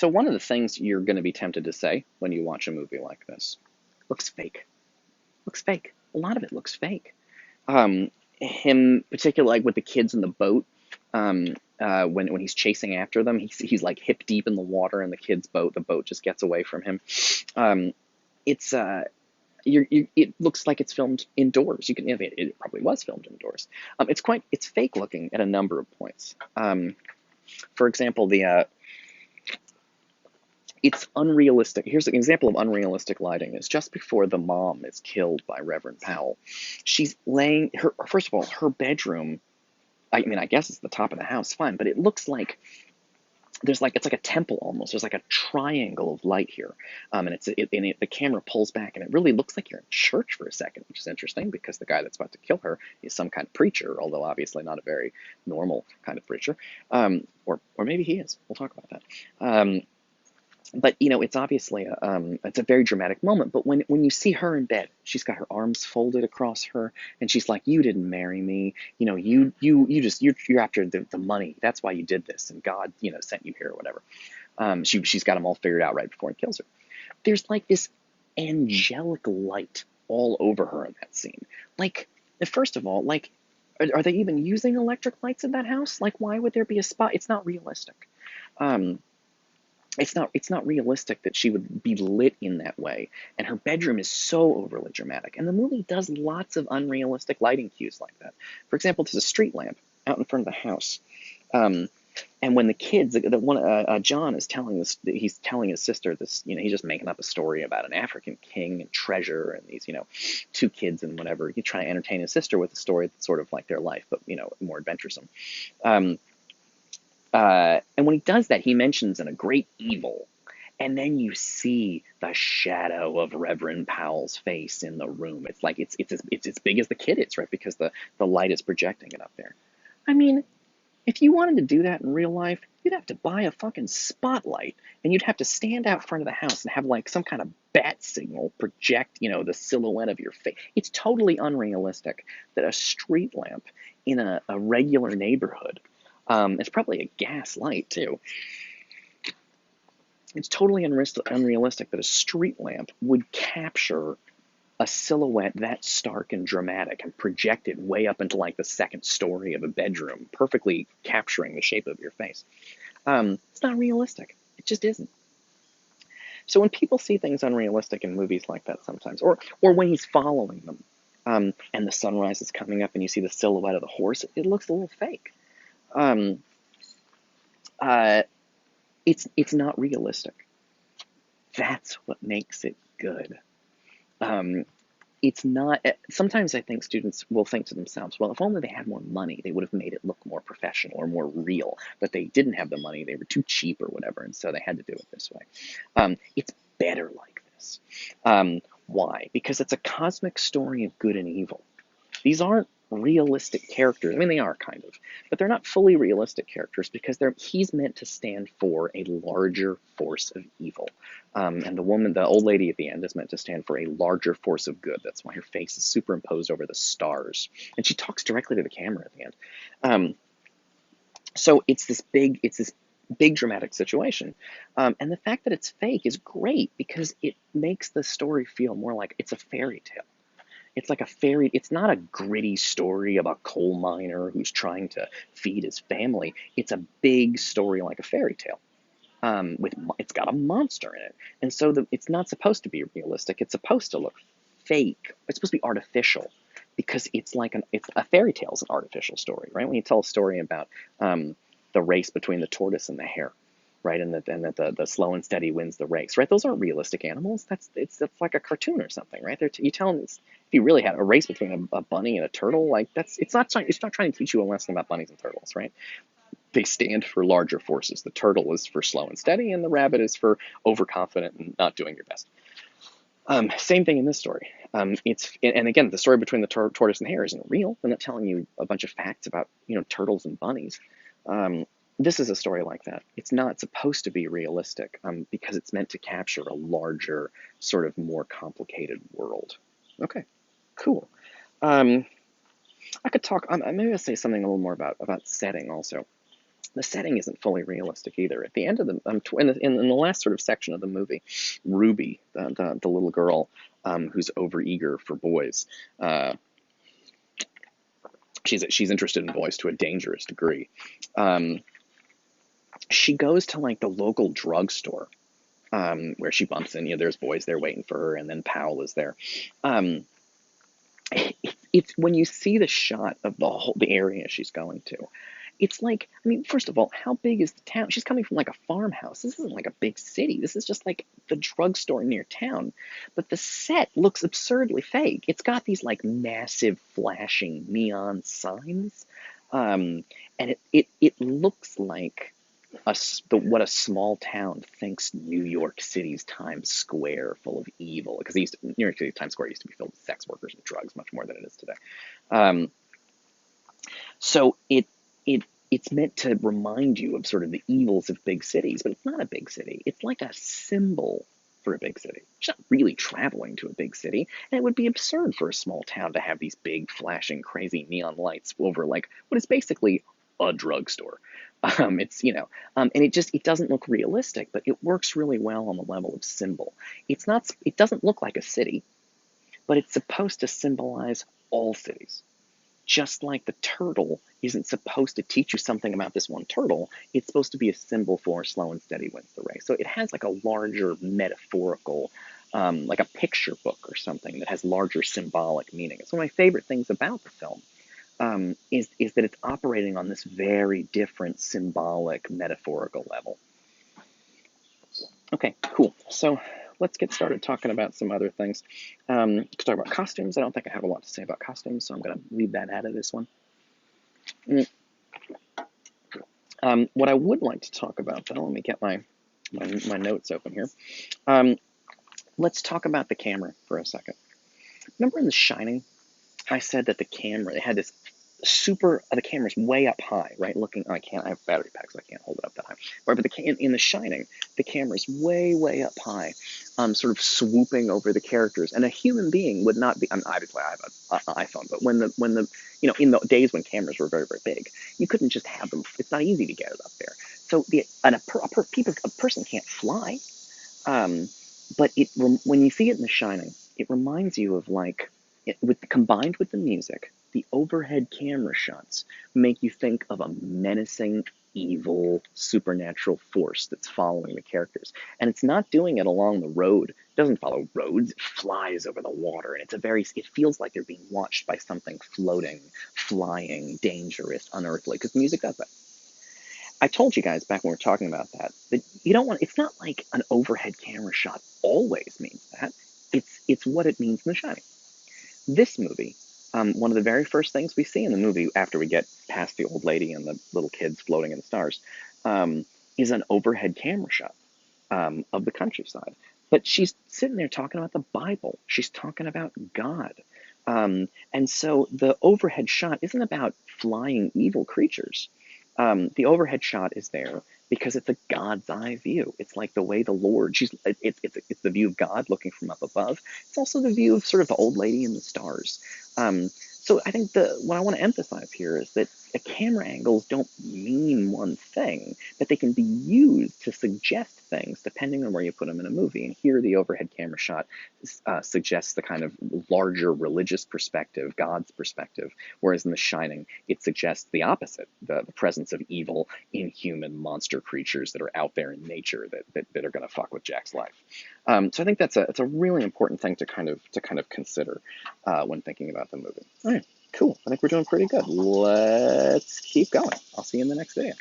So one of the things you're going to be tempted to say when you watch a movie like this, looks fake. Looks fake. A lot of it looks fake. Him, particularly like with the kids in the boat, when he's chasing after them, he's like hip deep in the water in the kid's boat. The boat just gets away from him. Um, it's it looks like it's filmed indoors. It probably was filmed indoors. It's fake looking at a number of points. For example, it's unrealistic. Here's an example of unrealistic lighting. Is just before the mom is killed by Reverend Powell. She's laying her. First of all, her bedroom. I mean, I guess it's the top of the house, fine, but it looks like it's like a temple almost. There's like a triangle of light here, the camera pulls back, and it really looks like you're in church for a second, which is interesting because the guy that's about to kill her is some kind of preacher, although obviously not a very normal kind of preacher, or maybe he is. We'll talk about that. But it's obviously it's a very dramatic moment. But when you see her in bed, she's got her arms folded across her, and she's like, "You didn't marry me. You're after the money. That's why you did this, and God sent you here or whatever." She's got them all figured out right before he kills her. There's like this angelic light all over her in that scene. Like, first of all, like, are they even using electric lights in that house? Like, why would there be a spot? It's not realistic. Um, it's not realistic that she would be lit in that way, and her bedroom is so overly dramatic. And the movie does lots of unrealistic lighting cues like that. For example, there's a street lamp out in front of the house, um, and when the kids, the one John is telling this, he's telling his sister this. He's just making up a story about an African king and treasure, and these two kids and whatever. He's trying to entertain his sister with a story that's sort of like their life, but more adventuresome. Um, and when he does that, he mentions a great evil. And then you see the shadow of Reverend Powell's face in the room. It's like it's as big as the kid is, right? Because the light is projecting it up there. I mean, if you wanted to do that in real life, you'd have to buy a fucking spotlight, and you'd have to stand out front of the house and have like some kind of bat signal project, the silhouette of your face. It's totally unrealistic that a street lamp in a regular neighborhood, it's probably a gas light too. It's totally unrealistic that a street lamp would capture a silhouette that stark and dramatic and project it way up into like the second story of a bedroom, perfectly capturing the shape of your face. It's not realistic. It just isn't. So when people see things unrealistic in movies like that sometimes, or when he's following them, and the sunrise is coming up and you see the silhouette of the horse, it looks a little fake. Um, uh, it's not realistic. That's what makes it good. Um, it's not. Sometimes I think students will think to themselves, well, if only they had more money, they would have made it look more professional or more real. But they didn't have the money; they were too cheap or whatever, and so they had to do it this way. It's better like this. Why? Because it's a cosmic story of good and evil. These aren't realistic characters. I mean, they are kind of, but they're not fully realistic characters because he's meant to stand for a larger force of evil. And the old lady at the end, is meant to stand for a larger force of good. That's why her face is superimposed over the stars. And she talks directly to the camera at the end. So it's this big dramatic situation. And the fact that it's fake is great because it makes the story feel more like it's a fairy tale. It's not a gritty story about a coal miner who's trying to feed his family. It's a big story like a fairy tale. It's got a monster in it. And so it's not supposed to be realistic. It's supposed to look fake. It's supposed to be artificial because it's a fairy tale is an artificial story, right? When you tell a story about the race between the tortoise and the hare, right? And that the slow and steady wins the race, right? Those aren't realistic animals. That's like a cartoon or something, right? You tell them if you really had a race between a bunny and a turtle, like it's not trying to teach you a lesson about bunnies and turtles, right? They stand for larger forces. The turtle is for slow and steady, and the rabbit is for overconfident and not doing your best. Same thing in this story. And again, the story between the tortoise and hare isn't real. I'm not telling you a bunch of facts about turtles and bunnies. This is a story like that. It's not supposed to be realistic because it's meant to capture a larger, sort of more complicated world. Okay, cool. I could talk. Maybe I'll say something a little more about setting also. The setting isn't fully realistic either. At the end of the in the last sort of section of the movie, Ruby, the little girl, who's overeager for boys, she's interested in boys to a dangerous degree. She goes to like the local drugstore, where she bumps in. There's boys there waiting for her, and then Powell is there. Um, it's when you see the shot of the area she's going to, it's like, I mean, first of all, how big is the town? She's coming from like a farmhouse. This isn't like a big city. This is just like the drugstore near town. But the set looks absurdly fake. It's got these like massive flashing neon signs. And it looks like what a small town thinks New York City's Times Square full of evil, because New York City Times Square used to be filled with sex workers and drugs much more than it is today. So it's meant to remind you of sort of the evils of big cities, but it's not a big city. It's like a symbol for a big city. She's not really traveling to a big city, and it would be absurd for a small town to have these big, flashing, crazy neon lights over like what is basically a drugstore. And it doesn't look realistic, but it works really well on the level of symbol. It doesn't look like a city, but it's supposed to symbolize all cities. Just like the turtle isn't supposed to teach you something about this one turtle, it's supposed to be a symbol for slow and steady wins the race. So it has like a larger metaphorical, like a picture book or something that has larger symbolic meaning. It's one of my favorite things about the film, is that it's operating on this very different symbolic, metaphorical level. Okay, cool. So let's get started talking about some other things. To talk about costumes, I don't think I have a lot to say about costumes, so I'm going to leave that out of this one. What I would like to talk about, though, let me get my notes open here. Let's talk about the camera for a second. Remember in The Shining, I said that the camera, it had this the camera's way up high, right? I have battery packs, so I can't hold it up that high. Right, but in The Shining, the camera's way, way up high, sort of swooping over the characters. And a human being would not be, obviously I have an iPhone, but when in the days when cameras were very, very big, you couldn't just have them, it's not easy to get it up there. So a person can't fly, but when you see it in The Shining, it reminds you of combined with the music, the overhead camera shots make you think of a menacing, evil, supernatural force that's following the characters. And it's not doing it along the road. It doesn't follow roads. It flies over the water. And it feels like they're being watched by something floating, flying, dangerous, unearthly, because music does that. I told you guys back when we were talking about that it's not like an overhead camera shot always means that. It's what it means in The Shining. This movie, one of the very first things we see in the movie after we get past the old lady and the little kids floating in the stars, is an overhead camera shot of the countryside. But she's sitting there talking about the Bible. She's talking about God. And so the overhead shot isn't about flying evil creatures. The overhead shot is there because it's a God's eye view. It's like the way the Lord, it's the view of God looking from up above. It's also the view of sort of the old lady in the stars. So I think what I want to emphasize here is that camera angles don't mean one thing, but they can be used to suggest things depending on where you put them in a movie. And here the overhead camera shot suggests the kind of larger religious perspective, God's perspective, whereas in The Shining, it suggests the opposite, the presence of evil, inhuman monster creatures that are out there in nature that are going to fuck with Jack's life. So I think it's a really important thing to kind of consider when thinking about the movie. All right, cool. I think we're doing pretty good. Let's keep going. I'll see you in the next video.